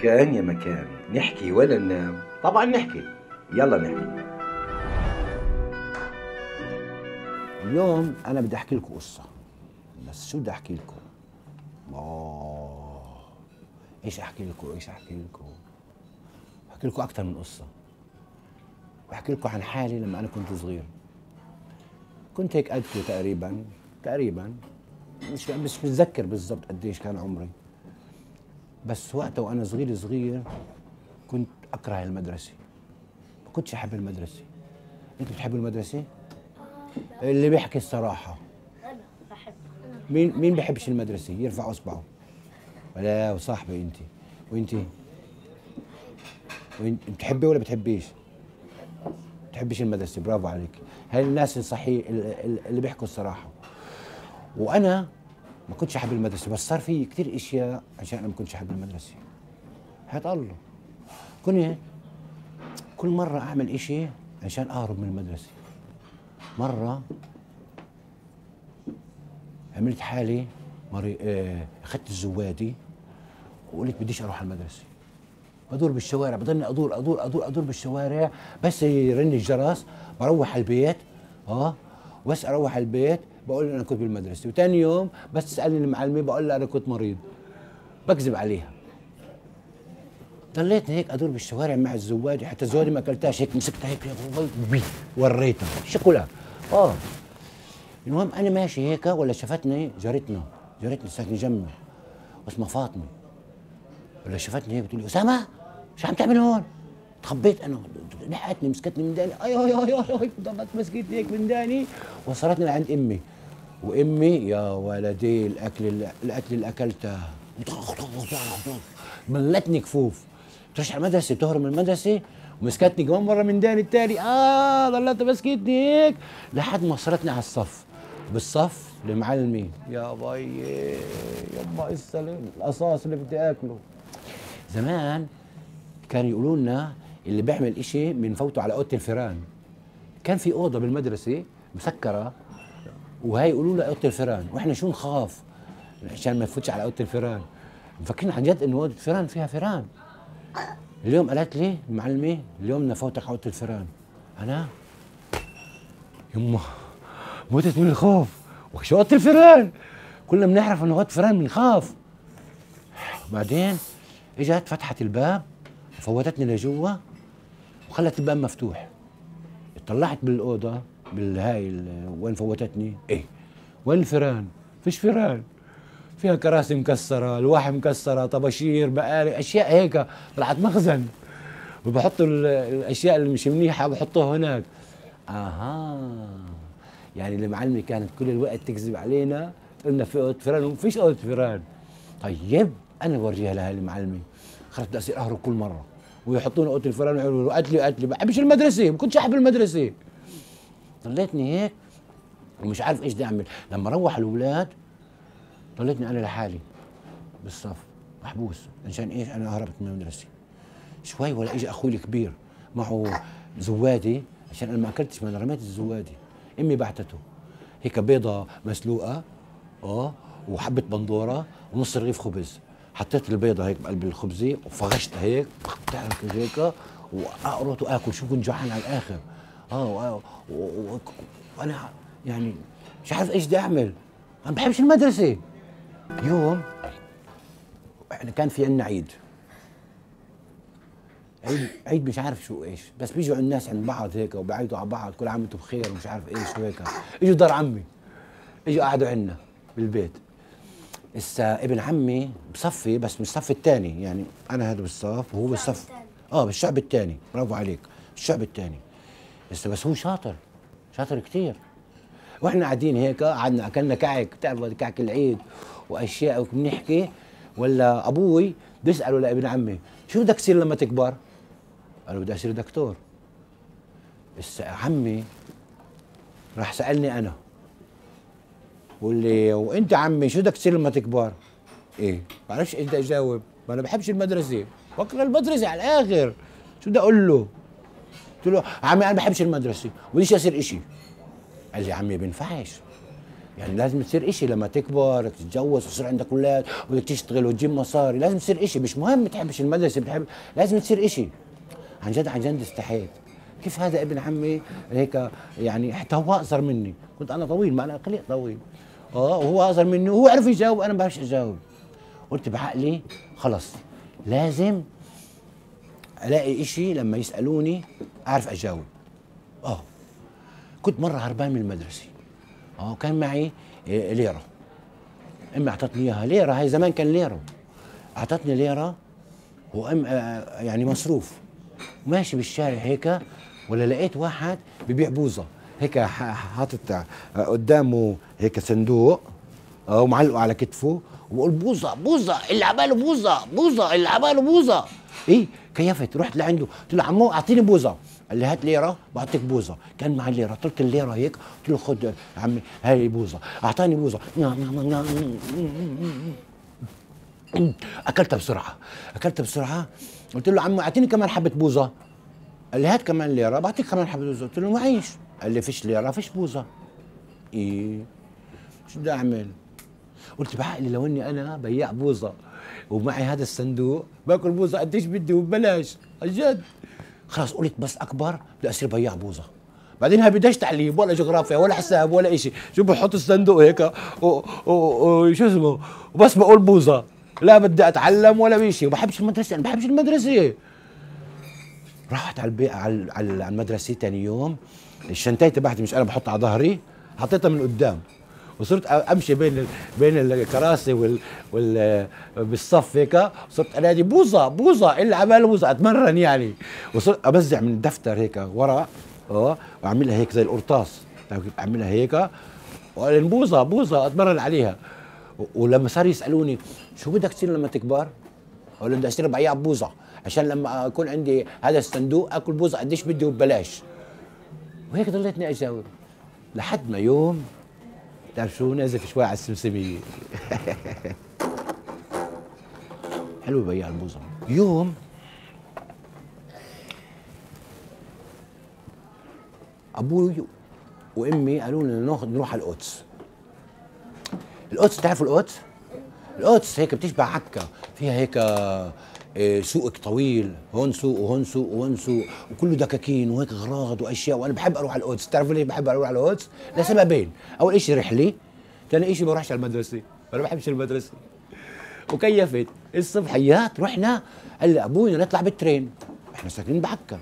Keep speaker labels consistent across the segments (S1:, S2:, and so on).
S1: كان يا مكان، نحكي ولا ننام؟ طبعا نحكي. يلا نحكي.
S2: اليوم انا بدي احكي لكم قصه. بس شو بدي احكي لكم؟ ايش احكي لكم؟ احكي لكم اكثر من قصه. بحكي لكم عن حالي لما انا كنت صغير. كنت هيك قدكم تقريبا. مش متذكر بالضبط قديش كان عمري. بس وقتها وانا صغير كنت اكره المدرسه. ما كنتش احب المدرسه. انتوا بتحبوا المدرسه؟ اللي بيحكي الصراحه.
S3: انا بحب.
S2: مين بحبش المدرسه يرفع اصبعه. ولا وصاحبي انت. وانت بتحبي ولا بتحبيش؟ بتحبيش المدرسه. برافو عليك. هاي الناس الصحيح اللي بيحكوا الصراحه. وانا ما كنتش احب المدرسه، بس صار في كثير اشياء عشان انا ما كنتش احب المدرسه. حياة الله كنت كل مره اعمل اشي عشان اهرب من المدرسه. مره عملت حالي اخذت الزوادي وقلت بديش اروح على المدرسه. بدور بالشوارع، بضلني ادور بالشوارع، بس يرن الجرس بروح على البيت. بس اروح على البيت بقول انا كنت بالمدرسه، وثاني يوم بس تسالني المعلمه بقول لها انا كنت مريض. بكذب عليها. ضليت هيك ادور بالشوارع مع الزوادي، حتى الزوادي ما اكلتهاش، هيك مسكتها هيك وريتها شكلها. المهم انا ماشي هيك ولا شفتني جارتنا ساكنه جنبي اسمها فاطمه. ولا شفتني هيك بتقول لي اسامه شو عم تعمل هون؟ تخبيت انا، لحقتني مسكتني من داني، اي ضلت مسكتني هيك من داني وصلتني لعند امي. وامي يا ولدي الاكل اللي اكلته ملتني كفوف. ترجع على المدرسه، بتهرب من المدرسه ومسكتني كمان مره من داني التاني. ضلت مسكتني هيك لحد ما وصلتني على الصف. بالصف المعلمه يا بيي يما السلام القصاص اللي بدي اكله. زمان كانوا يقولوا لنا اللي بيعمل اشي بنفوته على اوضه الفيران. كان في اوضه بالمدرسه مسكره وهي يقولوا لها اوضه الفيران، واحنا شو نخاف عشان ما نفوتش على اوضه الفيران. مفكرين عن جد انه اوضه الفيران فيها فيران. اليوم قالت لي المعلمه اليوم بدنا نفوتك على اوضه الفيران. انا يما موتت من الخوف. وشو اوضه الفيران؟ كلنا بنعرف انه اوضه الفيران بنخاف. بعدين اجت فتحت الباب فوتتني لجوا وخلت الباب مفتوح. طلعت بالاوضه بالهاي وين فوتتني؟ وين الفيران؟ فيش فيران. فيها كراسي مكسره، الواح مكسره، طباشير، بقالي، اشياء هيك. طلعت مخزن وبحطوا الاشياء اللي مش منيحه بحطوها هناك. يعني المعلمه كانت كل الوقت تكذب علينا، قلنا في اوضه فيران ومفيش اوضه فيران. طيب انا بورجيها لها المعلمه. خلص بدي اصير اهرب كل مره ويحطوني اوضه الفيران ويقولوا قتلي بحبش المدرسه، ما كنتش احب المدرسه. ضليتني هيك ومش عارف ايش بدي اعمل. لما روح الاولاد ضليتني انا لحالي بالصف محبوس. عشان ايش؟ انا هربت من المدرسه. شوي ولا اجى اخوي الكبير معه زوادي، عشان انا ما اكلتش، ما انا رميت الزوادي. امي بعتته هيك بيضه مسلوقه وحبه بندوره ونص رغيف خبز. حطيت البيضه هيك بقلب الخبزه وفغشتها هيك بتعرف هيك واقرط واكل. شو كنت جوعان على الاخر. وانا يعني مش عارف ايش بدي اعمل. انا ما بحبش المدرسه. يوم احنا كان في عندنا عيد مش عارف شو ايش، بس بيجوا الناس عند بعض هيك وبيعيدوا على بعض كل عام وانتم بخير ومش عارف ايش وهيك. اجوا دار عمي، اجوا قعدوا عندنا بالبيت. هسه ابن عمي بصفي بس مش الصف الثاني، يعني انا هذا بالصف وهو بالصف بالشعب الثاني. برافو عليك، الشعب الثاني. هسه بس هو شاطر كثير. واحنا قاعدين هيك قعدنا اكلنا كعك، بتعرف كعك العيد واشياء وبنحكي. ولا ابوي بيساله لابن عمي شو بدك تصير لما تكبر؟ قال له بدي اصير دكتور. بس عمي راح سالني انا بقول لي وانت عمي شو بدك تصير لما تكبر؟ ما بعرفش ايش بدي اجاوب، ما انا بحبش المدرسه، بكره المدرسه على الاخر. شو بدي اقول له؟ قلت له عمي انا بحبش المدرسه، بديش اصير اشي. قال لي عمي بينفعش، يعني لازم تصير إشي لما تكبر، بدك تتجوز ويصير عندك اولاد وبدك تشتغل وتجيب مصاري، لازم تصير إشي. مش مهم بتحبش المدرسه بتحب، لازم تصير إشي. عن جد عن جد استحيت. كيف هذا ابن عمي هيك يعني؟ حتى هو اقصر مني، كنت انا طويل، ما انا قليل طويل، وهو اقصر مني وهو عرف يجاوب، انا ما بعرفش اجاوب. قلت بعقلي خلص لازم الاقي إشي لما يسالوني اعرف اجاوب. كنت مره هربان من المدرسه، كان معي ليره، امي اعطتني اياها، ليره هاي زمان كان ليره، اعطتني ليره وام يعني مصروف، وماشي بالشارع هيك، ولا لقيت واحد ببيع بوظه هيك حاطط قدامه هيك صندوق ومعلقه على كتفه، وبقول بوظه بوظه اللي عباله بوظه، بوظه اللي عباله بوظه. ايه كيفت، رحت لعنده قلت له عمو اعطيني بوظه، قال لي هات ليره بعطيك بوظه. كان معي ليره، طلت الليره هيك قلت له خد يا عمي هاي بوظه، اعطاني بوظه اكلتها بسرعه، اكلتها بسرعه. قلت له عمو اعطيني كمان حبه بوظه، قال لي هات كمان ليره بعطيك كمان حبه بوظه. قلت له معيش، قال لي فيش ليره فيش بوظه. ايه شو بدي اعمل؟ قلت بعقلي لو اني انا بياع بوظه ومعي هذا الصندوق باكل بوظه قديش بدي وببلاش، عن جد. خلاص قلت بس اكبر بدي اصير بياع بوظه. بعدين هاي بدهاش تعليم ولا جغرافيا ولا حساب ولا شيء، شو بحط الصندوق هيك وشو اسمه وبس بقول بوظه، لا بدي اتعلم ولا شيء، وبحبش المدرسه، انا بحبش المدرسه. رحت على البيت على المدرسه ثاني يوم، الشنطه تبعتي مش انا بحطها على ظهري، حطيتها من قدام، وصرت امشي بين الكراسي بالصف هيك، صرت انادي بوظه بوظه اللي عمال بوظه، اتمرن يعني. وصرت ابزع من الدفتر هيك ورق واعملها هيك زي القرطاس، اعملها هيك وقال بوظه بوظه اتمرن عليها. ولما صار يسالوني شو بدك تصير لما تكبر؟ اقول لهم بدي اصير بياع بوظه عشان لما يكون عندي هذا الصندوق اكل بوظه قديش بدي وببلاش. وهيك ضليتني اجاوب لحد ما يوم بتعرف شو نازف شوي على السمسميه حلو بياع البوظه. يوم ابوي وامي قالوا لنا نروح على القدس. القدس بتعرفوا القدس؟ القدس هيك بتشبه عكا، فيها هيك سوق طويل، هون سوق وهون سوق وهون سوق وكله دكاكين وهيك اغراض واشياء، وانا بحب اروح على القدس. بتعرفوا ليه بحب اروح على القدس؟ لسببين، اول شيء رحله، ثاني شيء بروحش على المدرسه، انا ما بحبش المدرسه. وكيفت الصبحيات رحنا، قال لي ابوي نطلع بالترين، احنا ساكنين بعكا،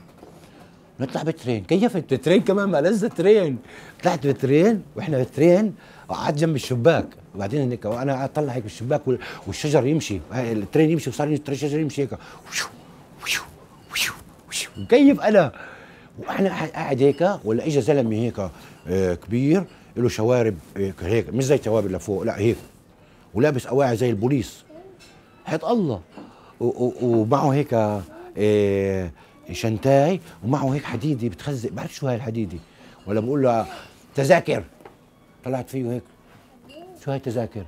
S2: نطلع بالترين. كيفت الترين كمان ما لذ الترين، طلعت بالترين واحنا بالترين وقعدت جنب الشباك، وبعدين هيك وانا اطلع هيك بالشباك والشجر يمشي، الترين يمشي وصار الشجر يمشي هيك وشو وشو وشو وشو، مكيف انا. وانا قاعد هيك، ولا اجى زلمه هيك كبير له شوارب هيك مش زي شوارب لفوق، لا هيك، ولابس قواعي زي البوليس، حيط الله، ومعه هيك شنتاي، ومعه هيك حديده بتخزق، بعرف شو هاي الحديده، ولا بقول له تذاكر، طلعت فيه هيك شو هاي تذاكر،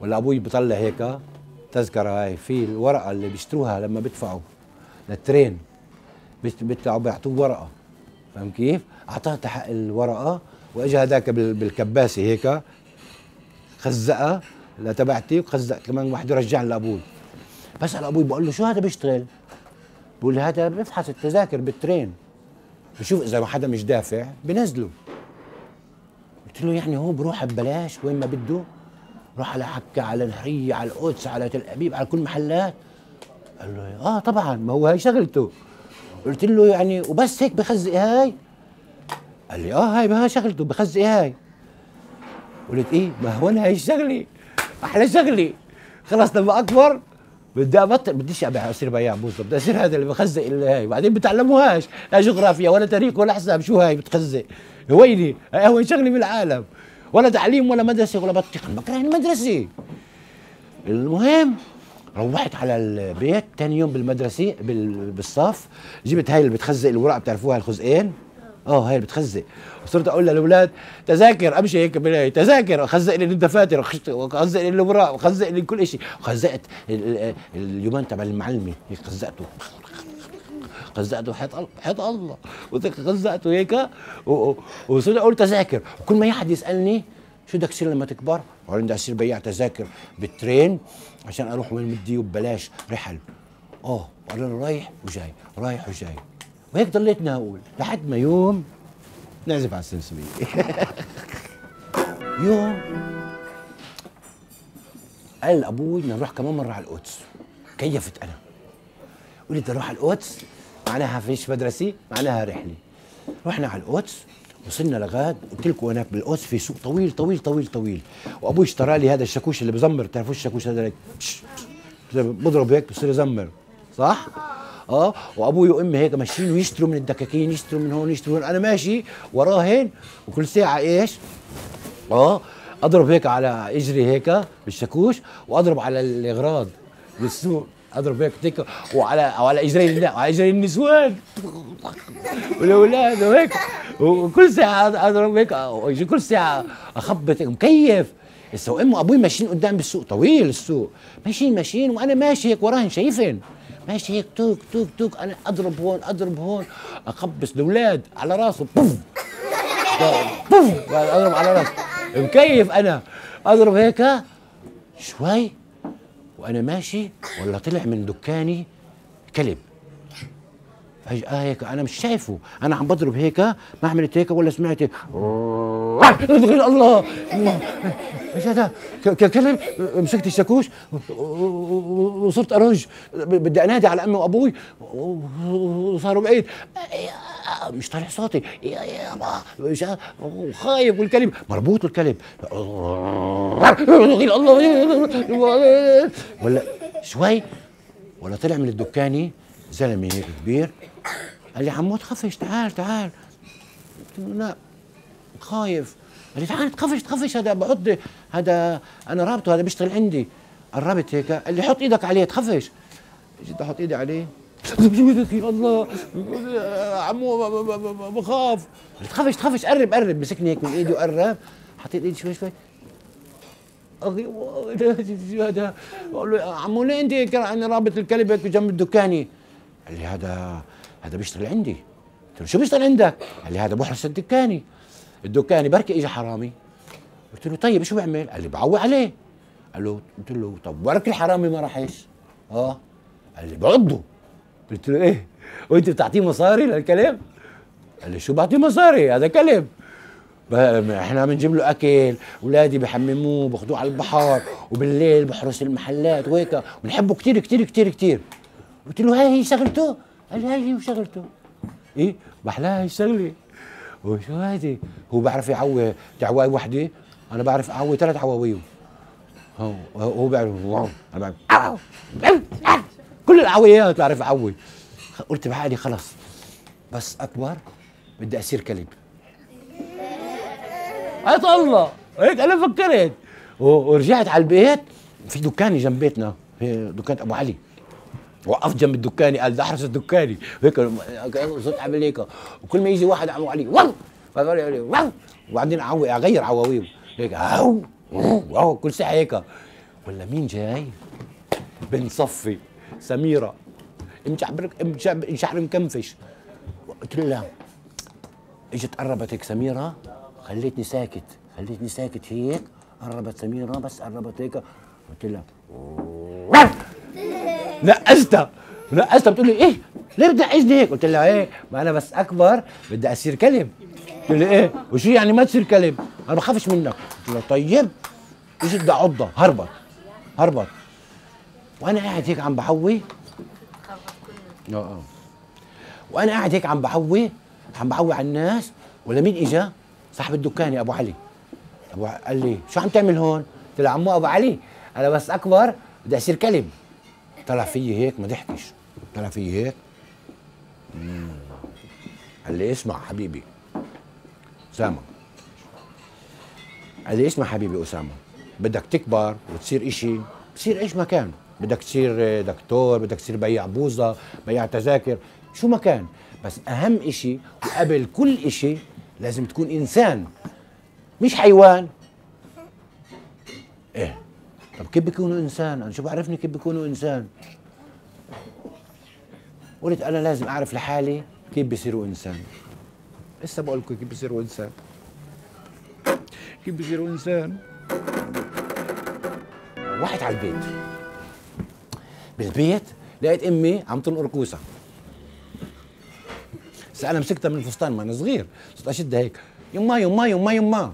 S2: ولا ابوي بطلع هيك تذكره، هاي في الورقه اللي بيشتروها لما بدفعوا للترين، بيطلعوا بيعطوه ورقه، فاهم كيف؟ اعطاه حق الورقه، واجى هذاك بالكباسه هيك خزقها لتبعتي، وخزق كمان واحد ورجع لابوي. بسال ابوي بقول له شو هذا بيشتغل؟ بقول لي هذا بيفحص التذاكر بالترين، بشوف اذا ما حدا مش دافع بنزله. قلت له يعني هو بروح ببلاش وين ما بده؟ روح على عكا، على الحريه، على القدس، على تل ابيب، على كل محلات؟ قال له طبعا ما هو هاي شغلته. قلت له يعني وبس هيك بخزق هاي؟ قال لي هاي ما هي شغلته بخزق هاي. قلت ايه ما هو انا هاي شغلي احلى شغلي، خلص لما اكبر بدي ابطل، بديش اصير بياع بوظه، بدي اصير هذا اللي بخزق اللي هاي. بعدين بتعلموهاش لا جغرافيا ولا تاريخ ولا حساب، شو هاي بتخزق؟ هويني هو شغلي بالعالم، ولا تعليم ولا مدرسه ولا بطيخ، بكره المدرسه. المهم روحت على البيت ثاني يوم بالمدرسه بالصف، جبت هاي اللي بتخزق الورق، بتعرفوها الخزقين؟ هاي اللي بتخزق، وصرت اقول للاولاد تذاكر، امشي هيك بالهي تذاكر، خزق لي الدفاتر، خزق لي الاوراق، وخزق لي كل شيء. خزقت اليومان تبع المعلمه هيك خزقته حيط الله، خزقته هيك وصرت اقول تذاكر، وكل ما حد يسالني شو بدك تصير لما تكبر؟ قال بدي اصير بياع تذاكر بالترين عشان اروح وين بدي وببلاش رحل. قال له رايح وجاي رايح وجاي، وهيك ضليتنا اقول لحد ما يوم نعزف على السمسمية. يوم قال ابوي بدنا نروح كمان مره على القدس. كيفت انا قلت بدي اروح على القدس، معناها فيش مدرسه، معناها رحله. رحنا على القدس، وصلنا لغاد، قلت لكم هناك بالقدس في سوق طويل طويل طويل طويل، وابوي اشترى لي هذا الشاكوش اللي بزمر، بتعرفوش الشاكوش هذا بضرب هيك بصير يزمر، صح؟ وابوي وامي هيك ماشيين ويشتروا من الدكاكين، يشتروا من هون يشتروا من هون، انا ماشي وراهن، وكل ساعه ايش؟ اضرب هيك على اجري هيك بالشاكوش، واضرب على الاغراض بالسوق، اضرب هيك تك وعلى اجري على اجري النسوان والاولاد وهيك، وكل ساعه اضرب هيك، كل ساعه اخبط مكيف. هسه وامي وابوي ماشيين قدام بالسوق، طويل السوق، ماشيين وانا ماشي هيك وراهن، شايفين ماشي هيك توك توك توك، انا اضرب هون اضرب هون، اخبص الاولاد على راسه، بوف بوف، اضرب على راسه مكيف، انا اضرب هيك شوي وانا ماشي، ولا طلع من دكاني كلب فجأة هيك، انا مش شايفه، انا عم بضرب هيك، ما عملت هيك ولا سمعت الله ايش هذا كلب. مسكت الشاكوش وصرت ارج، بدي انادي على امي وابوي، وصاروا بعيد، مش طالع صوتي وخايف، والكلب مربوط، الكلب ولا شوي، ولا طلع من الدكاني زلمه هيك كبير، قال لي عمو تخفش، تعال تعال. قلت له لا خايف. قال لي تعال تخفش، هذا بحط، هذا انا رابطه، هذا بيشتغل عندي. قربت هيك، قال لي حط ايدك عليه تخفش. جيت احط ايدي عليه، يا الله عمو بخاف. تخفش قرب، مسكني هيك من ايدي وقرب، حطيت ايدي شوي شوي، اخي هذا، بقول له عمو ليه انت هيك انا رابط الكلب هيك جنب الدكاني؟ قال لي هذا بيشتغل عندي. قلت له شو بيشتغل عندك؟ قال لي هذا بحرس الدكاني بركي اجى حرامي. قلت له طيب شو بعمل؟ قال لي بعوق عليه. قلت له طب بركي الحرامي ما راحش. قال لي بعضه. قلت له ايه؟ وانت بتعطيه مصاري للكلب؟ قال لي شو بعطيه مصاري؟ هذا كلب، احنا بنجيب له اكل، اولادي بحمموه باخذوه على البحر، وبالليل بحرس المحلات وهيك، بنحبه كثير كثير كثير كثير. قلت له هاي هي شغلته؟ قال لي هاي هي شغلته. ايه بحلاها هي شغلي. وشو هذه؟ هو بعرف يعوي تعواي وحده، انا بعرف اعوي 3 عواويل. هو بيعرف، انا بعرف كل العويات بعرف اعوي. قلت بحالي خلص بس اكبر بدي اصير كلب. عيط الله هيك انا فكرت، ورجعت على البيت، في دكاني جنب بيتنا، في دكان ابو علي، وقفت جنب الدكاني، قال بدي احرس الدكاني هيك، صرت اعمل هيك، وكل ما يجي واحد ابو علي واو، واو، وبعدين اغير عواويل هيك، واو كل ساعه هيك. ولا مين جاي؟ بنت صفي سميره، شعر مكنفش. قلت لها، اجت قربت هيك سميره، خليتني ساكت هيك، قربت سميره بس قربت هيك، قلت لها نقزتها بتقول لي ايه ليه بتنقزني هيك؟ قلت لها ايه ما انا بس اكبر بدي اصير كلب. قلت لي ايه وشو يعني ما تصير كلب؟ انا بخافش منك. قلت لها طيب. اجت بدي اعضها، هربت وانا قاعد هيك عم بحوي، وانا قاعد هيك عم بحوي على الناس. ولا مين اجا؟ صاحب الدكان ابو علي. قال لي شو عم تعمل هون؟ قلت له عمو ابو علي انا بس اكبر بدي اصير كلب. طلع فيي هيك ما ضحكش، طلع فيي هيك، قال لي اسمع حبيبي اسامه، قال لي اسمع حبيبي اسامه، بدك تكبر وتصير اشي، تصير ايش ما كان، بدك تصير دكتور، بدك تصير بياع بوظه، بياع تذاكر، شو ما كان، بس اهم اشي وقبل كل اشي لازم تكون انسان مش حيوان. ايه طب كيف بيكونوا انسان؟ انا شو بعرفني كيف بيكونوا انسان؟ قلت انا لازم اعرف لحالي كيف بيصيروا انسان. لسه بقول لكم كيف بيصيروا انسان. كيف بصيروا انسان؟ واحد على البيت، بالبيت لقيت امي عم تنقر كوسه. انا مسكتها من الفستان ما انا صغير، صرت اشدها هيك، يما يما يما يما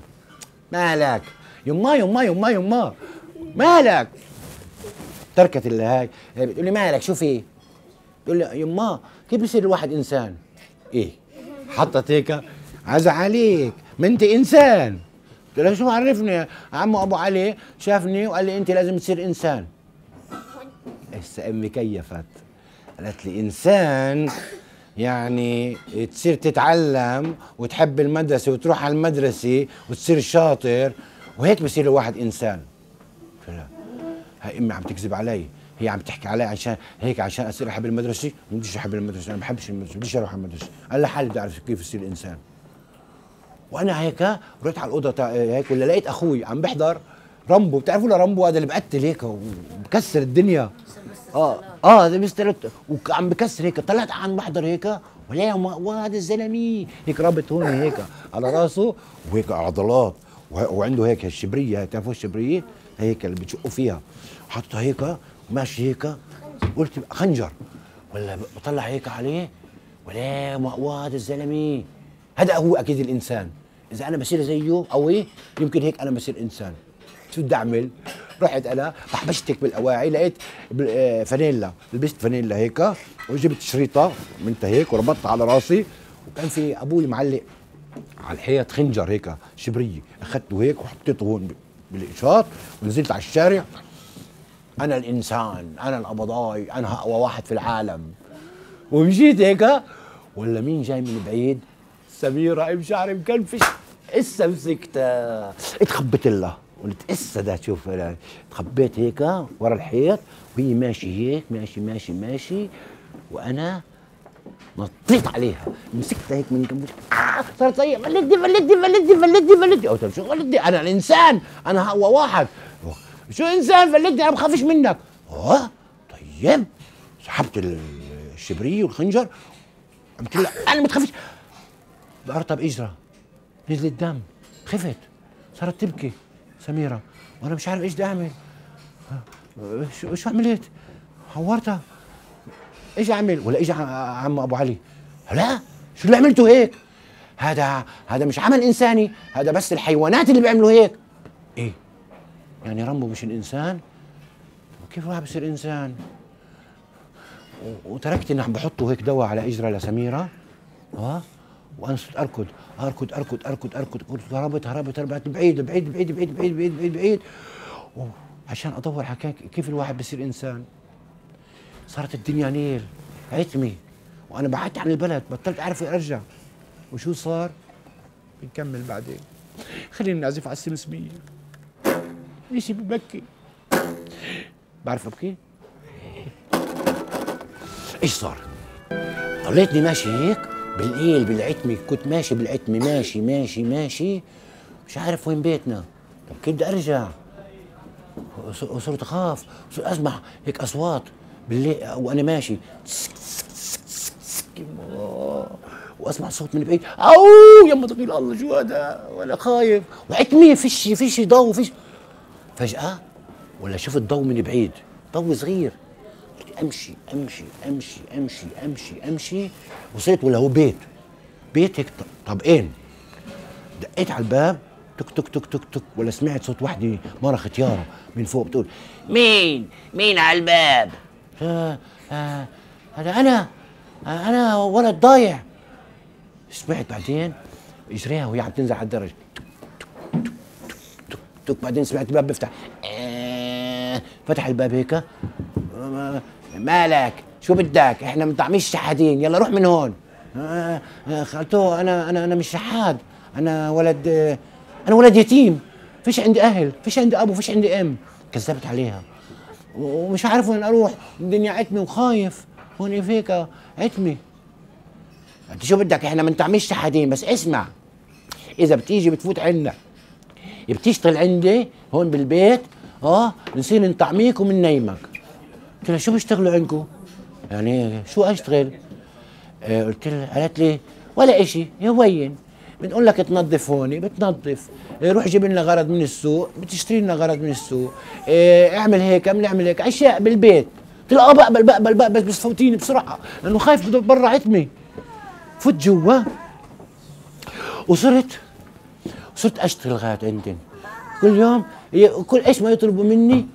S2: مالك؟ يما يما يما يما مالك؟ تركت اللي هاي بتقول لي مالك شو في؟ بتقول لي يما كيف بصير الواحد انسان؟ ايه؟ حطت هيك عز عليك ما انت انسان. قلت لها شو عرفني؟ عمو ابو علي شافني وقال لي انت لازم تصير انسان. هسه امي كيفت قالت لي انسان يعني تصير تتعلم وتحب المدرسه وتروح على المدرسه وتصير شاطر وهيك بصير الواحد انسان. قلت لها هاي امي عم تكذب علي، هي عم تحكي علي عشان هيك عشان اصير احب المدرسه. ما بديش احب المدرسه، انا ما بحبش المدرسه، بديش اروح على المدرسه، قال لحالي بدي اعرف كيف يصير انسان. وانا هيك رحت على الاوضه هيك ولا لقيت اخوي عم بيحضر رامبو. بتعرفوا له رامبو هذا اللي بقتل هيك وبكسر الدنيا. هذا مستر وعم بكسر هيك. طلعت عم بحضر هيك ولا وهذا الزلمه هيك رابط هون هيك على راسه وهيك عضلات وعنده هيك الشبريه، بتعرفوا الشبريه هيك اللي بتشقوا فيها، حاططها هيك وماشي هيك. قلت خنجر ولا بطلع هيك عليه ولا وهذا الزلمه هذا هو اكيد الانسان. اذا انا بصير زيه قوي يمكن هيك انا بصير انسان. شو بدي اعمل؟ رحت انا بحبشتك بالاواعي، لقيت فانيلا، لبست فانيلا هيك وجبت شريطه منتها هيك وربطتها على راسي، وكان في ابوي معلق على الحيط خنجر هيك شبريه، اخذته هيك وحطيته هون بالاشاط ونزلت على الشارع. انا الانسان، انا القبضاي، انا اقوى واحد في العالم. ومشيت هيك ولا مين جاي من بعيد؟ سميرة شعري مكلفش. اسا مسكتها اتخبت لها، قلت اسا ده شوف تخبيت هيك ورا الحيط وهي ماشي هيك ماشي وانا نطيت عليها مسكتها هيك من جنب. صارت هي فلتني. قلت له شو فلتني؟ انا الانسان، انا اقوى واحد. شو انسان فلتني؟ انا بخافش منك. طيب سحبت الشبريه والخنجر قلت لها انا ما تخافش. بقرطب اجرى نزل الدم، خفت صارت تبكي سميرة وانا مش عارف ايش بدي اعمل. شو عملت؟ حورتها. ايش اعمل؟ ولا اجى عم ابو علي لا شو اللي عملته هيك؟ هذا مش عمل انساني، هذا بس الحيوانات اللي بيعملوا هيك. ايه يعني رامبو مش الانسان؟ كيف واحد بصير انسان؟ وتركت اني عم بحطوا هيك دواء على اجرى لسميرة وانا صرت اركض هربت بعيد عشان ادور على كيف الواحد بصير انسان. صارت الدنيا نيل عتمي وانا بعدت عن البلد، بطلت اعرف ارجع. وشو صار؟ بنكمل بعدين. خلينا نعزف على السمسمية. اشي ببكي. بعرف ابكي؟ ايش صار؟ ضليتني ماشي هيك بالليل بالعتمة، كنت ماشي بالعتمة ماشي مش عارف وين بيتنا. طب كيف بدي ارجع؟ وصرت اخاف، صرت اسمع هيك اصوات بالليل وانا ماشي واسمع صوت من بعيد او يما تقول الله شو هذا، وانا خايف وعتمة فيش ضوء فيش. فجأة ولا شفت ضوء من بعيد، ضوء صغير. امشي وصلت ولا هو بيت هيك طبقين. دقيت على الباب تك تك تك تك تك ولا سمعت صوت وحده مره ختياره من فوق بتقول مين على الباب؟ هذا انا ولد ضايع. سمعت بعدين اجريها وهي عم تنزل على الدرج تك بعدين سمعت الباب بيفتح. فتح الباب هيك. مالك؟ شو بدك؟ احنا مش شحاتين، يلا روح من هون. خالته انا مش شحات، انا ولد يتيم، فيش عندي اهل، فيش عندي ابو، فيش عندي ام. كذبت عليها ومش عارف وين اروح، الدنيا عتمه وخايف هون فيك عتمه. انت شو بدك؟ احنا مش شحاتين، بس اسمع اذا بتيجي بتفوت عندنا بتشتغل عندي هون بالبيت نصير نطعميك ومنيمك. قلت لها شو بيشتغلوا عندكم؟ يعني شو اشتغل؟ قلت لها، قالت لي ولا اشي يا وين بنقول لك تنظف هون بتنظف، روح جيب لنا غرض من السوق بتشتري لنا غرض من السوق، اعمل هيك بنعمل هيك اشياء بالبيت. قلت لها بقبل بس فوتيني بسرعه لانه خايف برا عتمي. فوت جوا وصرت اشتغل لغايه عندن. كل يوم كل ايش ما يطلبوا مني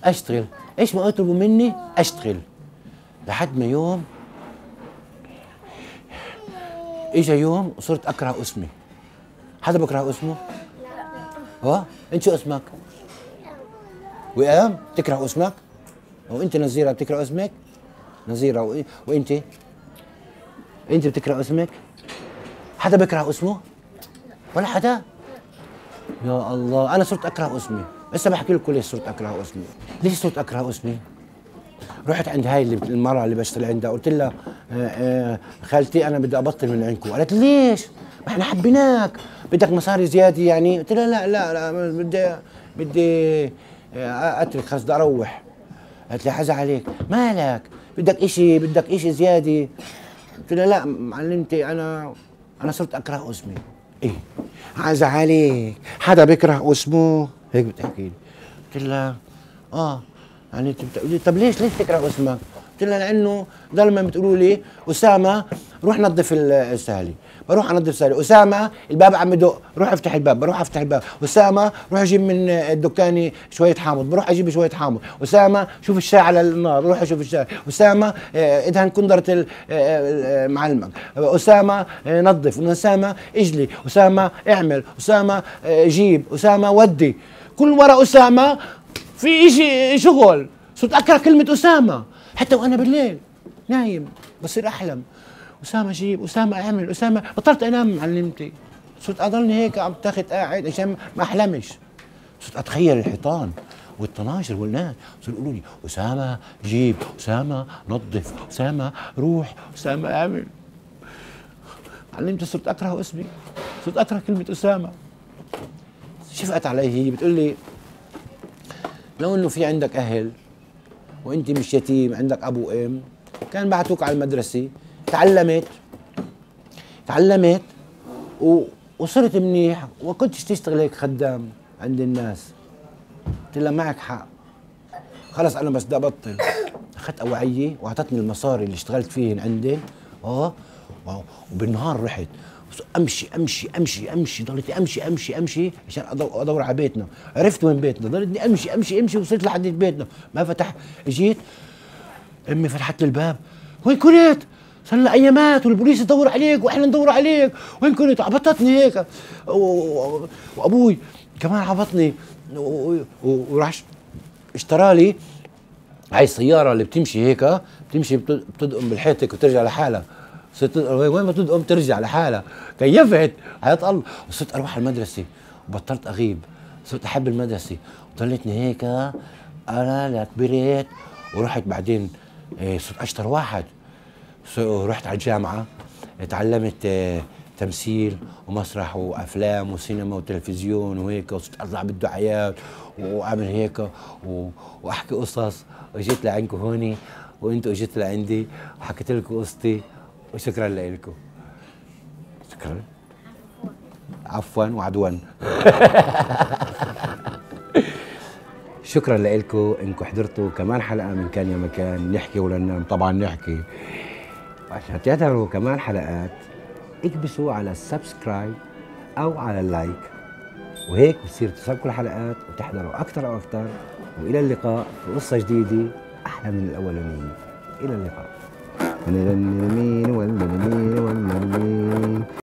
S2: اشتغل، ايش ما يطلبوا مني اشتغل، لحد ما يوم اجى يوم وصرت اكره اسمي. حدا بكره اسمه؟ اه انت شو اسمك؟ وئام تكره اسمك؟ وانت نزيره بتكره اسمك؟ نزيره وانت؟ انت بتكره اسمك؟ حدا بكره اسمه؟ ولا حدا؟ يا الله انا صرت اكره اسمي. هسه بحكي لكم ليش صرت اكره اسمي. ليش صرت اكره اسمي؟ رحت عند هاي المرأة اللي بشتغل عندها قلت لها خالتي انا بدي ابطل من عندكم. قالت ليش؟ ما احنا حبيناك، بدك مصاري زياده يعني؟ قلت لها لا بدي اترك خلص بدي اروح. قالت لي حزة عليك، مالك؟ بدك اشي زياده؟ قلت لها لا معلمتي انا صرت اكره اسمي. ايه حزة عليك، حدا بيكره اسمه؟ هيك بتحكي لي. قلت لها يعني طب ليش تكره اسمك؟ قلت لها لانه ضل بتقولوا لي اسامه روح نظف السالي، بروح انظف السالي. اسامه الباب عم يدق، روح افتح الباب، بروح افتح الباب. اسامه روح اجيب من الدكان شويه حامض، بروح اجيب شويه حامض. اسامه شوف الشاي على النار، روح اشوف الشاي. اسامه ادهن كندره معلمك. اسامه نظف. اسامه اجلي. اسامه اعمل. اسامه جيب. اسامه ودي. كل ورا اسامه في اشي شغل. صرت اكره كلمة اسامة حتى وانا بالليل نايم بصير احلم اسامة جيب، اسامة اعمل، اسامة. بطلت انام معلمتي، صرت اضلني هيك عم تاخد قاعد عشان ما احلمش. صرت اتخيل الحيطان والطناجر والناس صاروا يقولوا لي اسامة جيب، اسامة نظف، اسامة روح، اسامة اعمل. معلمتي صرت اكره اسمي، صرت اكره كلمة اسامة. شفقت علي هي بتقول لي لو انه في عندك اهل وانت مش يتيم عندك ابو وام كان بعتوك على المدرسه، تعلمت وصرت منيح وكنتش تشتغل هيك خدام عند الناس. قلت لها معك حق، خلص انا بس بدي ابطل. اخذت اوعيه واعطتني المصاري اللي اشتغلت فيهن عندي وبالنهار رحت امشي ضليتني امشي عشان ادور على بيتنا. عرفت وين بيتنا، ضليتني امشي وصلت لحد بيتنا. ما فتح، اجيت امي فتحت لي الباب، وين كنت؟ صار لها ايامات والبوليس يدور عليك واحنا ندور عليك، وين كنت؟ عبطتني هيك وابوي كمان عبطني وراح اشترى لي هاي السياره اللي بتمشي هيك، بتدقم بالحيط هيك وترجع لحالها. صرت وين ما تدقم ترجع لحالها. كيفت حياة الله. وصرت اروح على المدرسه وبطلت اغيب، صرت احب المدرسه وضلتني هيك انا لكبرت. ورحت بعدين صرت اشطر واحد. رحت على الجامعه تعلمت تمثيل ومسرح وافلام وسينما وتلفزيون وهيك، وصرت اطلع بالدعايات واعمل هيك واحكي قصص. واجيت لعندكم هوني وانتوا اجيتوا لعندي وحكيت لكم قصتي، وشكرا لكم. شكرا. عفوا وعدوا. شكرا لكم انكم حضرتوا كمان حلقه من كان يا مكان نحكي ولا ننام. طبعا نحكي. عشان تحضروا كمان حلقات اكبسوا على السبسكرايب او على اللايك، وهيك بتصير تصلكم الحلقات وتحضروا اكثر واكثر. والى اللقاء في قصه جديده احلى من الاولانيه. الى اللقاء. من اليمين